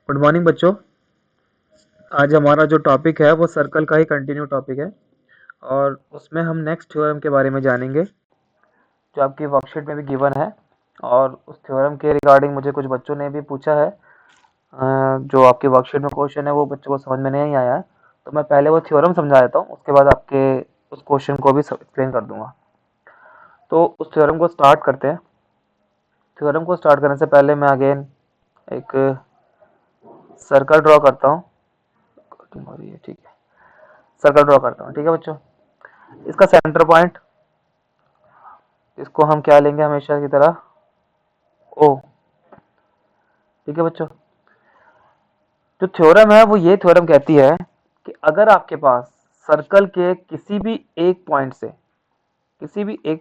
Good morning बच्चों। आज हमारा जो टॉपिक है वो सर्कल का ही कंटिन्यू टॉपिक है और उसमें हम नेक्स्ट थ्योरम के बारे में जानेंगे जो आपकी वर्कशीट में भी गिवन है। और उस थ्योरम के रिगार्डिंग मुझे कुछ बच्चों ने भी पूछा है। जो आपकी वर्कशीट में क्वेश्चन है वो बच्चों को समझ में नहीं आया है, तो मैं पहले वो थ्योरम समझा देता हूँ, उसके बाद आपके उस क्वेश्चन को भी एक्सप्लेन कर दूंगा। तो उस थ्योरम को स्टार्ट करते हैं। थ्योरम को स्टार्ट करने से पहले मैं अगेन एक सर्कल ड्रॉ करता हूँ। ठीक है, सर्कल ड्रॉ करता हूँ। ठीक है बच्चों, इसका सेंटर पॉइंट, इसको हम क्या लेंगे हमेशा की तरह, ओ। ठीक है बच्चों, जो थ्योरम है वो ये थ्योरम कहती है कि अगर आपके पास सर्कल के किसी भी एक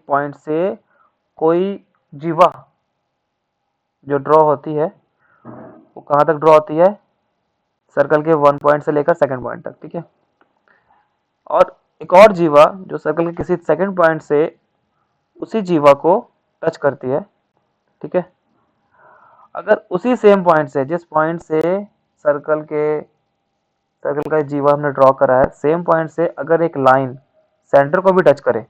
पॉइंट से कोई जीवा जो ड्रॉ होती है वो कहाँ तक ड्रॉ होती है, सर्कल के 1 पॉइंट से लेकर सेकंड पॉइंट तक। ठीक है, और एक और जीवा जो सर्कल के किसी सेकंड पॉइंट से उसी जीवा को टच करती है। ठीक है, अगर उसी सेम पॉइंट से, जिस पॉइंट से सर्कल का जीवा हमने ड्रॉ करा है, सेम पॉइंट से अगर एक लाइन सेंटर को भी टच करे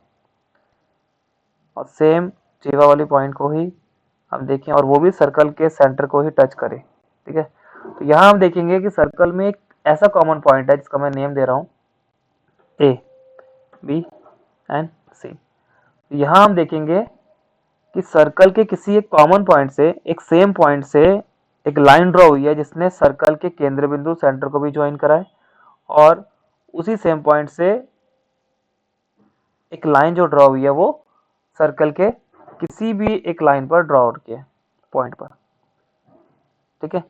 और सेम जीवा वाली पॉइंट को ही हम देखें और वो भी सर्कल के सेंटर को ही टच करे। ठीक है, तो यहाँ हम देखेंगे कि सर्कल में एक ऐसा कॉमन पॉइंट है जिसका मैं नेम दे रहा हूँ ए, बी एंड सी। यहाँ हम देखेंगे कि सर्कल के किसी एक कॉमन पॉइंट से, एक सेम पॉइंट से एक लाइन ड्रॉ हुई है जिसने सर्कल के केंद्र बिंदु सेंटर को भी ज्वाइन करा है, और उसी सेम पॉइंट से एक लाइन जो ड्रॉ हुई है वो सर्कल के किसी भी एक लाइन पर ड्रॉ हो रही है, पॉइंट पर। ठीक है,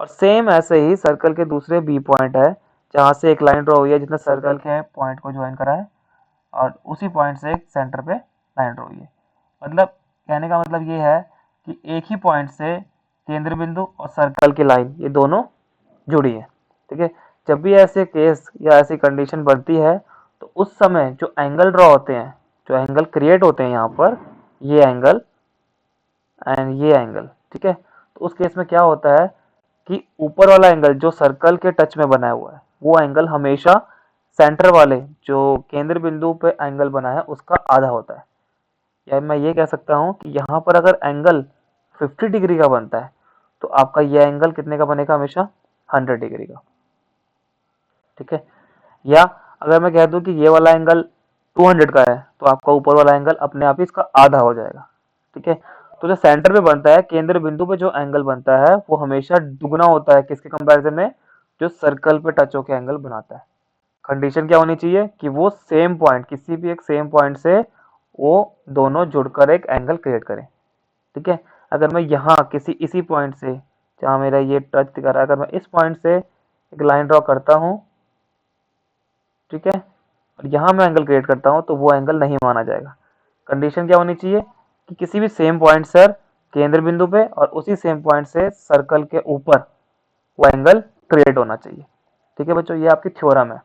और सेम ऐसे ही सर्कल के दूसरे बी पॉइंट है जहां से एक लाइन ड्रॉ हुई है जिसने सर्कल के पॉइंट को ज्वाइन करा है, और उसी पॉइंट से एक सेंटर पे लाइन ड्रॉ हुई है। मतलब कहने का मतलब ये है कि एक ही पॉइंट से केंद्र बिंदु और सर्कल की लाइन ये दोनों जुड़ी है। ठीक है, जब भी ऐसे केस या ऐसी कंडीशन बनती है तो उस समय जो एंगल ड्रॉ होते हैं, जो एंगल क्रिएट होते हैं यहाँ पर, ये एंगल एंड ये एंगल। ठीक है, तो उस केस में क्या होता है कि ऊपर वाला एंगल जो सर्कल के टच में बना हुआ है वो एंगल हमेशा सेंटर वाले जो केंद्र बिंदु पे एंगल बना है उसका आधा होता है। या मैं ये कह सकता हूँ कि यहाँ पर अगर एंगल 50 डिग्री का बनता है तो आपका यह एंगल कितने का बनेगा, हमेशा 100 डिग्री का। ठीक है, या अगर मैं कह दूं कि ये वाला एंगल 200 का है तो आपका ऊपर वाला एंगल अपने आप ही इसका आधा हो जाएगा। ठीक है, तो जो सेंटर पे बनता है, केंद्र बिंदु पे जो एंगल बनता है वो हमेशा दुगना होता है किसके कंपैरिजन में, जो सर्कल पे टच होकर एंगल बनाता है। कंडीशन क्या होनी चाहिए कि वो सेम पॉइंट, किसी भी एक सेम पॉइंट से वो दोनों जुड़कर एक एंगल क्रिएट करें। ठीक है, अगर मैं यहाँ किसी इसी पॉइंट से, जहाँ मेरा ये टच कर रहा है, अगर मैं इस पॉइंट से एक लाइन ड्रॉ करता हूँ, ठीक है, और यहाँ मैं एंगल क्रिएट करता हूँ तो वो एंगल नहीं माना जाएगा। कंडीशन क्या होनी चाहिए कि किसी भी सेम पॉइंट सर केंद्र बिंदु पे और उसी सेम पॉइंट से सर्कल के ऊपर वो एंगल क्रिएट होना चाहिए। ठीक है बच्चों, ये आपकी थ्योरम है।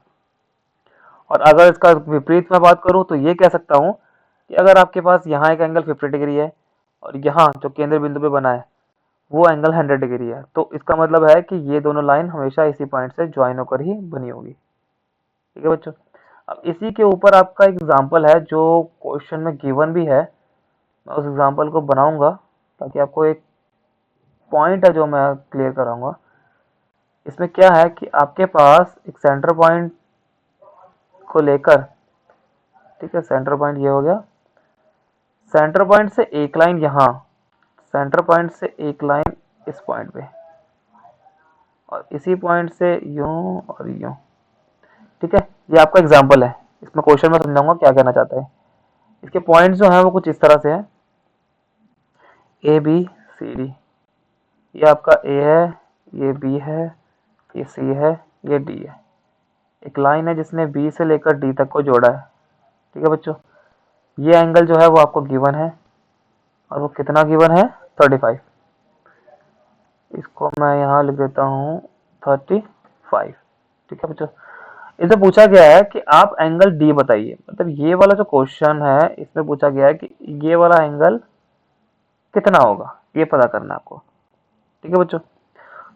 और अगर इसका विपरीत मैं बात करूँ तो ये कह सकता हूँ कि अगर आपके पास यहाँ एक एंगल 50 डिग्री है और यहाँ जो केंद्र बिंदु पे बना है वो एंगल 100 डिग्री है, तो इसका मतलब है कि ये दोनों लाइन हमेशा इसी पॉइंट से ज्वाइन होकर ही बनी होगी। ठीक है बच्चों, अब इसी के ऊपर आपका एग्जाम्पल है जो क्वेश्चन में गिवन भी है। मैं उस एग्जाम्पल को बनाऊंगा ताकि आपको एक पॉइंट है जो मैं क्लियर कराऊंगा। इसमें क्या है कि आपके पास एक सेंटर पॉइंट को लेकर, ठीक है, सेंटर पॉइंट ये हो गया, सेंटर पॉइंट से एक लाइन यहाँ, सेंटर पॉइंट से एक लाइन इस पॉइंट पे, और इसी पॉइंट से यूं और यूं। ठीक है, ये आपका एग्जाम्पल है। इसमें क्वेश्चन में समझाऊंगा क्या कहना चाहता है। इसके पॉइंट्स जो हैं वो कुछ इस तरह से हैं, ए बी सी डी। ये आपका ए है, ये बी है, ये सी है, ये डी है। एक लाइन है जिसने बी से लेकर डी तक को जोड़ा है। ठीक है बच्चों, ये एंगल जो है वो आपको गिवन है, और वो कितना गिवन है, 35। इसको मैं यहाँ लिख देता हूँ 35। ठीक है बच्चों, इसमें पूछा गया है कि आप एंगल डी बताइए। मतलब ये वाला जो क्वेश्चन है इसमें पूछा गया है कि ये वाला एंगल कितना होगा, ये पता करना है आपको। ठीक है बच्चों,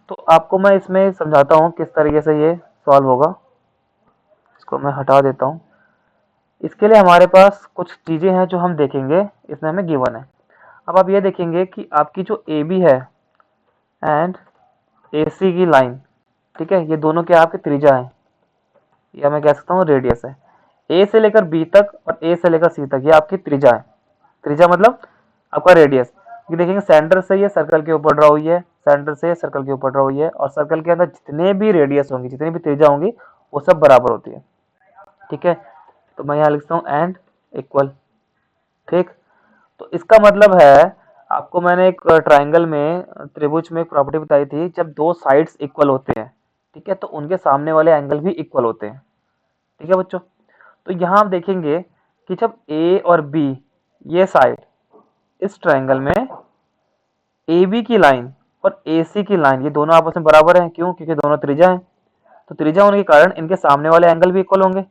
तो आपको मैं इसमें समझाता हूँ किस तरीके से ये सॉल्व होगा। इसको मैं हटा देता हूँ। इसके लिए हमारे पास कुछ चीज़ें हैं जो हम देखेंगे, इसमें हमें गिवन है। अब आप ये देखेंगे कि आपकी जो ए बी है एंड ए सी की लाइन, ठीक है, ये दोनों क्या आपके त्रिज्या है, या मैं कह सकता हूँ रेडियस है। ए से लेकर बी तक और ए से लेकर सी तक ये आपकी त्रिज्या है। त्रिज्या मतलब आपका रेडियस। ये देखेंगे सेंटर से ये सर्कल के ऊपर ड्रा हुई है, सेंटर से सर्कल के ऊपर ड्रा हुई है, और सर्कल के अंदर जितने भी रेडियस होंगी, जितनी भी त्रिज्या होंगी, वो सब बराबर होती है। ठीक है, तो मैं यहाँ लिखता हूँ एंड इक्वल। ठीक, तो इसका मतलब है, आपको मैंने एक ट्राइंगल में, त्रिभुज में एक प्रॉपर्टी बताई थी, जब दो साइड्स इक्वल होते हैं, ठीक है, तो उनके सामने वाले एंगल भी इक्वल होते हैं। ठीक है बच्चों, तो यहाँ आप देखेंगे कि जब ए और बी ये साइड इस ट्राइंगल में ए बी की लाइन और ए सी की लाइन ये दोनों आपस में बराबर हैं। क्यों? क्योंकि दोनों त्रिज्या हैं। तो त्रिज्या होने के कारण इनके सामने वाले एंगल भी इक्वल होंगे।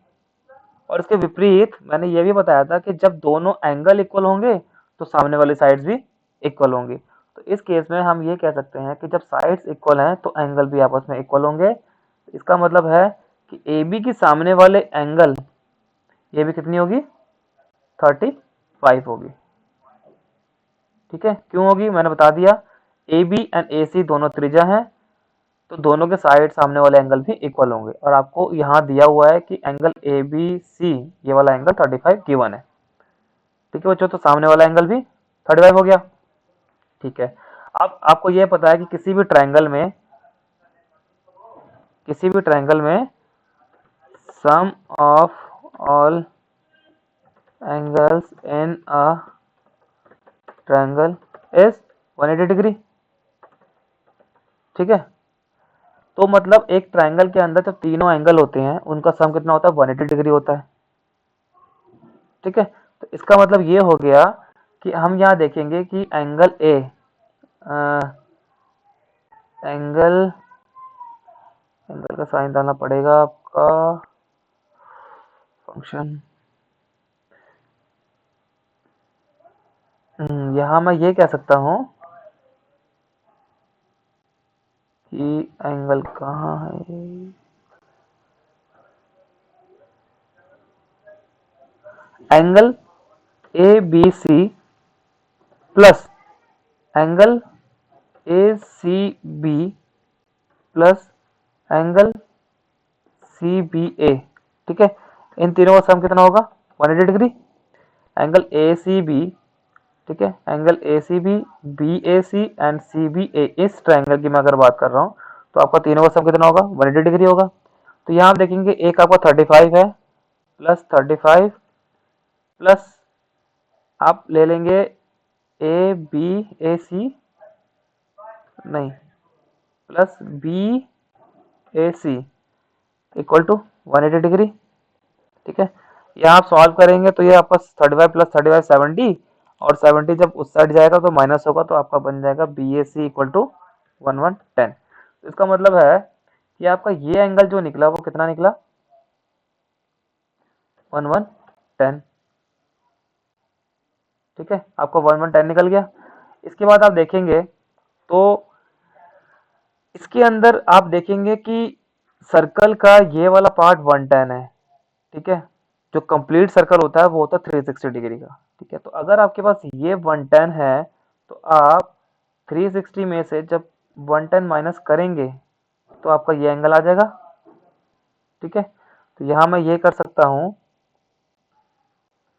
और इसके विपरीत मैंने ये भी बताया था कि जब दोनों एंगल इक्वल होंगे तो सामने वाली साइड्स भी इक्वल होंगी। तो इस केस में हम ये कह सकते हैं कि जब साइड्स इक्वल हैं तो एंगल भी आपस में इक्वल होंगे। इसका मतलब है कि ए बी की सामने वाले एंगल ये भी कितनी होगी? 35 होगी। ठीक है, क्यों होगी मैंने बता दिया, ए बी एंड ए सी दोनों त्रिज्या हैं, तो दोनों के साइड सामने वाले एंगल भी इक्वल होंगे। और आपको यहाँ दिया हुआ है कि एंगल ए बी सी ये वाला एंगल 35 गिवन है। ठीक है बच्चों, तो सामने वाला एंगल भी 35 हो गया। ठीक है, अब आपको यह पता है कि किसी भी ट्रायंगल में sum of all angles in a triangle is 180 degree. ठीक है, तो मतलब एक ट्रायंगल के अंदर जब तीनों एंगल होते हैं उनका सम कितना होता है? 180 डिग्री होता है। ठीक है, तो इसका मतलब ये हो गया कि हम यहाँ देखेंगे कि एंगल ए, एंगल का साइन डालना पड़ेगा आपका, फंक्शन, यहाँ मैं ये कह सकता हूँ कि एंगल कहाँ है, angle a B c plus angle a c b plus angle c b a. ठीक है, इन तीनों का सम कितना होगा? 180 degree. Angle a c b, ठीक है, angle a c b, b A c and c b a, इस ट्रायंगल की मैं अगर बात कर रहा हूँ तो आपका तीनों का सम कितना होगा? 180 डिग्री होगा। तो यहाँ आप देखेंगे एक आपका 35 है प्लस 35 प्लस आप ले लेंगे ए बी ए सी, नहीं, plus B A C equal to 180 degree. ठीक है, यहाँ आप सॉल्व करेंगे तो ये आपका 35 प्लस 35 70, और 70 जब उस साइड जाएगा तो माइनस होगा, तो आपका बन जाएगा B A C equal to 1110। इसका मतलब है कि आपका ये एंगल जो निकला वो कितना निकला? 1110। ठीक है, आपको 1110 निकल गया। इसके बाद आप देखेंगे तो इसके अंदर आप देखेंगे कि सर्कल का ये वाला पार्ट 110 है। ठीक है, जो कंप्लीट सर्कल होता है वो होता है 360 डिग्री का। ठीक है, तो अगर आपके पास ये 110 है तो आप 360 में से जब 110 माइनस करेंगे तो आपका ये एंगल आ जाएगा। ठीक है, तो यहाँ मैं ये कर सकता हूँ,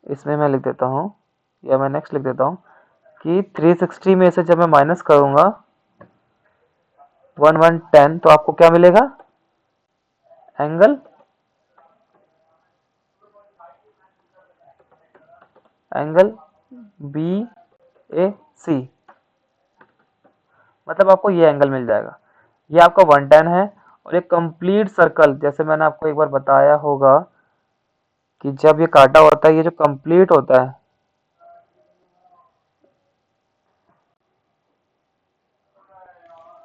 इसमें मैं लिख देता हूँ, या मैं नेक्स्ट लिख देता हूँ कि 360 में से जब मैं माइनस करूँगा 1110 तो आपको क्या मिलेगा? एंगल बी ए सी, मतलब आपको ये एंगल मिल जाएगा। ये आपका 110 है, और एक कंप्लीट सर्कल, जैसे मैंने आपको एक बार बताया होगा कि जब ये काटा होता है, ये जो कंप्लीट होता है,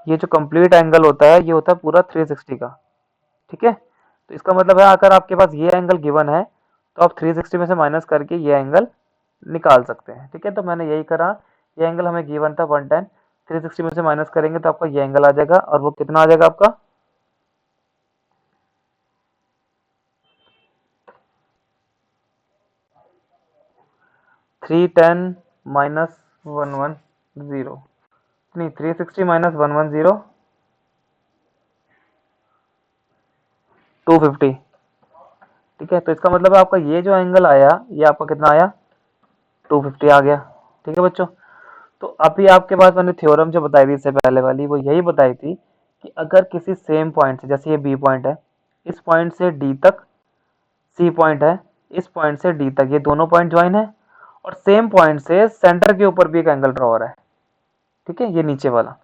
ये जो कंप्लीट एंगल होता है ये होता है पूरा 360 का। ठीक है, तो इसका मतलब है अगर आपके पास ये एंगल गिवन है तो आप 360 में से माइनस करके ये एंगल निकाल सकते हैं। ठीक है, तो मैंने यही करा, ये एंगल हमें गिवन था 110, 360 में से माइनस करेंगे तो आपका ये एंगल आ जाएगा, और वो कितना आ जाएगा आपका 310 माइनस 110 नहीं 360 माइनस 110 250। ठीक है, तो इसका मतलब है आपका ये जो एंगल आया ये आपका कितना आया 250 आ गया। ठीक है बच्चों, तो अभी आपके पास मैंने थ्योरम जो बताई थी इससे पहले वाली, वो यही बताई थी कि अगर किसी सेम पॉइंट से, जैसे ये बी पॉइंट है, इस पॉइंट से डी तक सी पॉइंट है, इस पॉइंट से डी तक ये दोनों पॉइंट ज्वाइन है, और सेम पॉइंट से सेंटर के ऊपर भी एक एंगल ड्रॉ हो रहा है। ठीक है, ये नीचे वाला।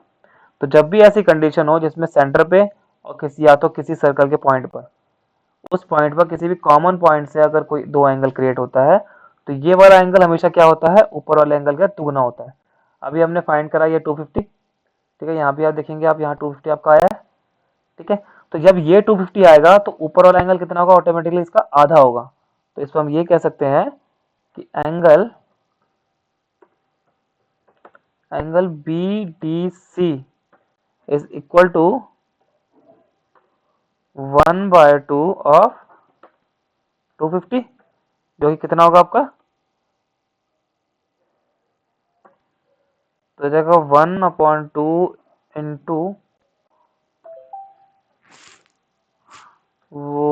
तो जब भी ऐसी कंडीशन हो जिसमें सेंटर पे और किसी या तो किसी सर्कल के पॉइंट पर, उस पॉइंट पर किसी भी कॉमन पॉइंट से अगर कोई दो एंगल क्रिएट होता है, तो ये वाला एंगल हमेशा क्या होता है, ऊपर वाले एंगल का दुगना होता है। अभी हमने फाइंड करा ये 250। ठीक है, यहाँ भी आप देखेंगे, आप यहाँ 250 आपका आया है। ठीक है, तो जब ये 250 आएगा तो ऊपर वाला एंगल कितना होगा, ऑटोमेटिकली इसका आधा होगा। तो इस पर हम ये कह सकते हैं कि angle B D C is equal to 1/2 of 250, जो कि कितना होगा आपका, तो जाएगा 1/2 इंटू वो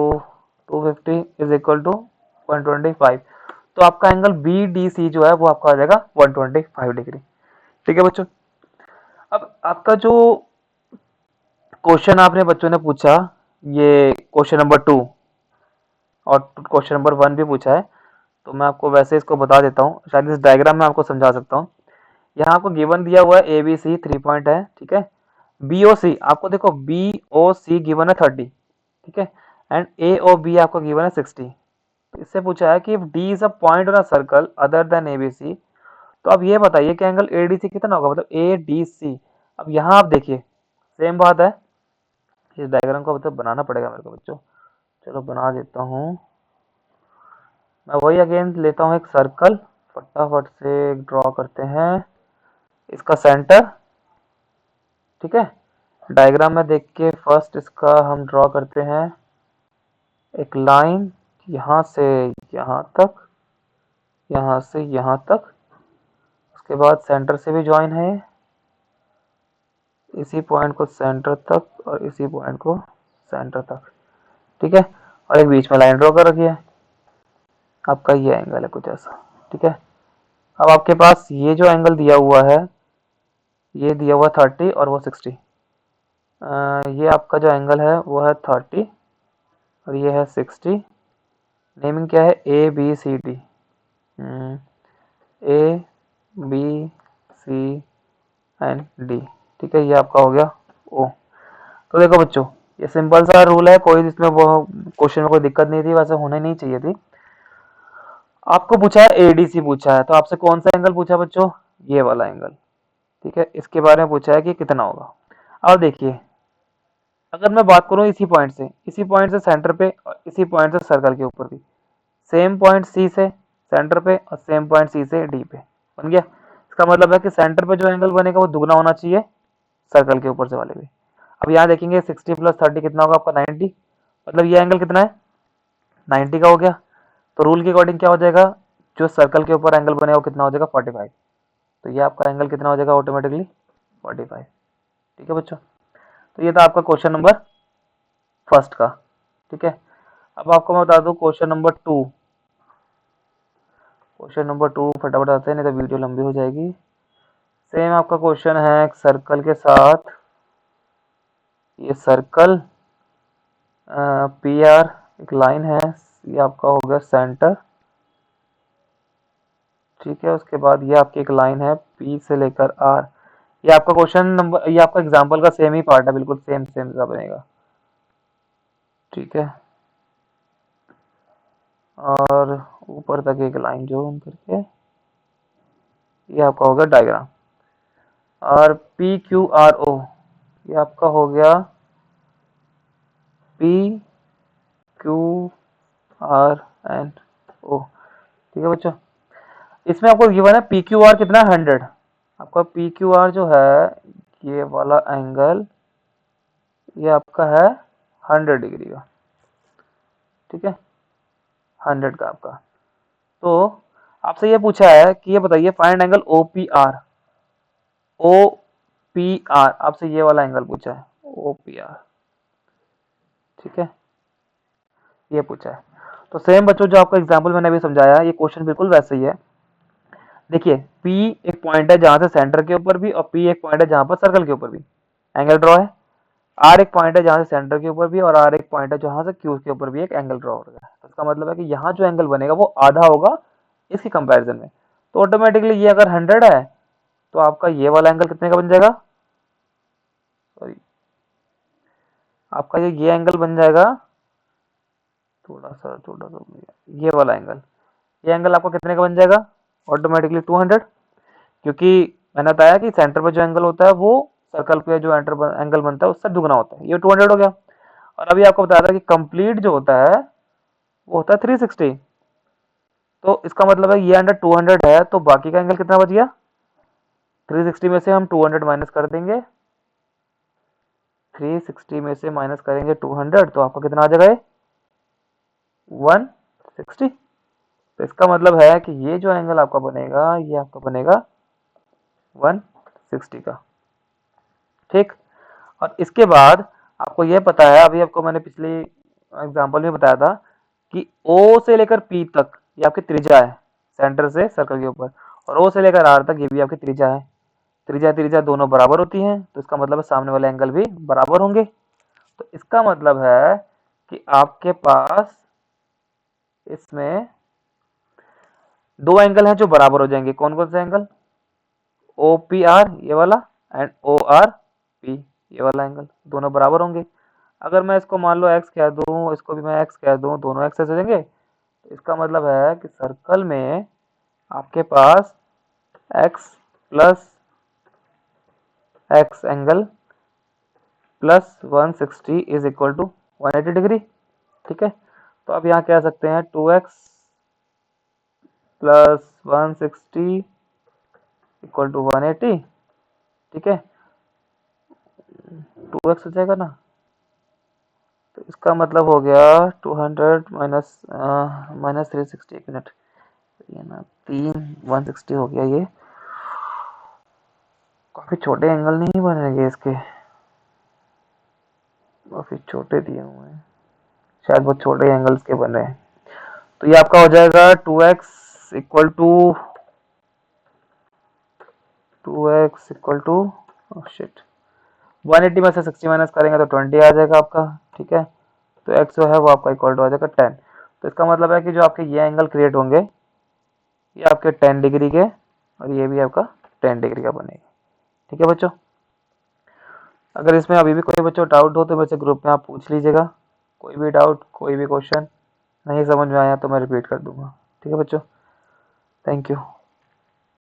250 इज इक्वल टू 125। तो आपका एंगल बी डी सी जो है वो आपका आ जाएगा 125 डिग्री। ठीक है बच्चों, अब आपका जो क्वेश्चन आपने बच्चों ने पूछा, ये क्वेश्चन नंबर 2 और क्वेश्चन नंबर 1 भी पूछा है, तो मैं आपको वैसे इसको बता देता हूँ, शायद इस डायग्राम में आपको समझा सकता हूँ। यहाँ आपको गिवन दिया हुआ है ए बी सी 3 पॉइंट है। ठीक है, बी ओ सी आपको देखो, बी ओ सी गिवन है 30। ठीक है, एंड ए ओ बी आपको गिवन है 60। इससे पूछा है कि if D is a point on a circle other than A B C, तो आप ये बताइए कि एंगल ए डी सी कितना होगा, मतलब ए डी सी। अब यहाँ आप देखिए सेम बात है, इस डायग्राम को मतलब बनाना पड़ेगा मेरे को बच्चों, चलो बना देता हूँ। मैं वही अगेन लेता हूँ एक सर्कल, फटाफट से ड्रॉ करते हैं इसका सेंटर। ठीक है, डायग्राम में देख के फर्स्ट इसका हम ड्रॉ करते हैं एक लाइन, यहाँ से यहाँ तक, यहाँ से यहाँ तक, उसके बाद सेंटर से भी ज्वाइन है, इसी पॉइंट को सेंटर तक और इसी पॉइंट को सेंटर तक। ठीक है, और एक बीच में लाइन ड्रॉ कर रखी है, आपका ये एंगल है कुछ ऐसा। ठीक है, अब आपके पास ये जो एंगल दिया हुआ है, ये दिया हुआ 30 और वो 60। ये आपका जो एंगल है वो है 30 और ये है 60। नेमिंग क्या है, A B C D, A B C and D. ठीक है, ये आपका हो गया ओ। तो देखो बच्चों, ये सिंपल सा रूल है, कोई इसमें वो क्वेश्चन में कोई दिक्कत नहीं थी, वैसे होने नहीं चाहिए थी। आपको पूछा है एडीसी पूछा है, तो आपसे कौन सा एंगल पूछा बच्चों, ये वाला एंगल। ठीक है, इसके बारे में पूछा है कि कितना होगा। अब देखिए, अगर मैं बात करूं इसी पॉइंट से सेंटर पे और इसी पॉइंट से सर्कल के ऊपर भी, सेम पॉइंट सी से सेंटर पे और सेम पॉइंट सी से डी पे, बन गया। इसका मतलब है कि सेंटर पे जो एंगल बनेगा वो दुगना होना चाहिए सर्कल के ऊपर से वाले भी। अब यहाँ देखेंगे 60 प्लस 30 कितना होगा आपका 90, मतलब ये एंगल कितना है 90 का हो गया। तो रूल के अकॉर्डिंग क्या हो जाएगा, जो सर्कल के ऊपर एंगल बनेगा वो कितना हो जाएगा 45। तो ये आपका एंगल कितना हो जाएगा ऑटोमेटिकली 45। ठीक है बच्चों, तो ये था आपका क्वेश्चन नंबर फर्स्ट का। ठीक है, अब आपको मैं बता दूं क्वेश्चन नंबर 2। क्वेश्चन नंबर 2 फटाफट आते हैं, नहीं तो वीडियो लंबी हो जाएगी। सेम आपका क्वेश्चन है एक सर्कल के साथ, ये सर्कल पी आर एक लाइन है, ये आपका हो गया सेंटर। ठीक है, उसके बाद ये आपकी एक लाइन है पी से लेकर आर। ये आपका क्वेश्चन नंबर, ये आपका एग्जांपल का सेम ही पार्ट है, बिल्कुल सेम सेम सा बनेगा। ठीक है, और ऊपर तक एक लाइन जोन करके ये आपका हो गया डायग्राम। और पी क्यू आर ओ ये आपका हो गया पी क्यू आर एंड ओ। ठीक है बच्चों, इसमें आपको गिवन है पी क्यू आर कितना 100, आपका पी क्यू आर जो है ये वाला एंगल ये आपका है 100 डिग्री का, ठीक है, 100 का आपका। तो आपसे ये पूछा है कि ये बताइए find angle O P R, O P R आपसे ये वाला एंगल पूछा है, ओ पी आर, ठीक है, ये पूछा है। तो सेम बच्चों जो आपका एग्जाम्पल मैंने अभी समझाया, ये क्वेश्चन बिल्कुल वैसे ही है। देखिए P एक पॉइंट है जहां से सेंटर के ऊपर भी, और P एक पॉइंट है जहां पर सर्कल के ऊपर भी एंगल ड्रॉ है। R एक पॉइंट है जहां से सेंटर के ऊपर भी, और R एक पॉइंट है जहां से Q के ऊपर भी एक एंगल ड्रॉ हो रहा है। तो इसका मतलब है कि यहाँ जो एंगल बनेगा वो आधा होगा इसकी कंपैरिजन में। तो ऑटोमेटिकली ये अगर 100 है तो आपका ये वाला एंगल कितने का बन जाएगा, सॉरी आपका ये एंगल बन जाएगा, थोड़ा सा ये वाला एंगल, ये एंगल आपका कितने का बन जाएगा, ऑटोमेटिकली 200, क्योंकि मैंने बताया कि सेंटर पर जो एंगल होता है वो सर्कल पे जो एंगल बनता है उससे दुगना होता है, ये 200 हो गया। और अभी आपको बताया था कि कंप्लीट जो होता है वो होता है 360। तो इसका मतलब है ये अंडर 200 है, तो बाकी का एंगल कितना बच गया, 360 में से हम 200 माइनस कर देंगे, 360 में से माइनस करेंगे 200, तो आपका कितना आ जाएगा, 160। तो इसका मतलब है कि ये जो एंगल आपका बनेगा ये आपका बनेगा 160 का, ठीक। और इसके बाद आपको ये पता है, अभी आपको मैंने पिछले एग्जांपल में बताया था कि O से लेकर P तक ये आपकी त्रिज्या है सेंटर से सर्कल के ऊपर, और O से लेकर R तक ये भी आपकी त्रिज्या है। त्रिज्या त्रिज्या दोनों बराबर होती हैं, तो इसका मतलब है सामने वाले एंगल भी बराबर होंगे। तो इसका मतलब है कि आपके पास इसमें दो एंगल हैं जो बराबर हो जाएंगे। कौन कौन से एंगल, ओ पी आर ये वाला एंड ओ आर पी ये वाला एंगल, दोनों बराबर होंगे। अगर मैं इसको मान लो x कह दूं, इसको भी मैं x कह दूं, दोनों x से जाएंगे, तो इसका मतलब है कि सर्कल में आपके पास x plus x angle plus 160 is equal to 180 degree, ठीक है। तो अब यहाँ कह सकते हैं 2x प्लस 160 इक्वल टू 180, ठीक है, 2x हो जाएगा ना। तो इसका मतलब हो गया 200 माइनस माइनस 360, एक मिनट, ये ना 160 हो गया। ये काफी छोटे एंगल नहीं बनेंगे इसके, काफी छोटे दिए हुए हैं, शायद बहुत छोटे एंगल्स के बने हैं। तो ये आपका हो जाएगा 2x equal to 2x equal to शिट 180 में से 60 माइनस करेंगे तो 20 आ जाएगा आपका, ठीक है। तो x जो है वो आपका इक्वल टू आ जाएगा 10। तो इसका मतलब है कि जो आपके ये एंगल क्रिएट होंगे ये आपके 10 डिग्री के, और ये भी आपका 10 डिग्री का बनेगा, ठीक है बच्चों। अगर इसमें अभी भी कोई बच्चों डाउट हो तो मेरे से ग्रुप में आप पूछ लीजिएगा, कोई भी डाउट कोई भी क्वेश्चन नहीं समझ में आया तो मैं रिपीट कर दूंगा, ठीक है बच्चों। Thank you.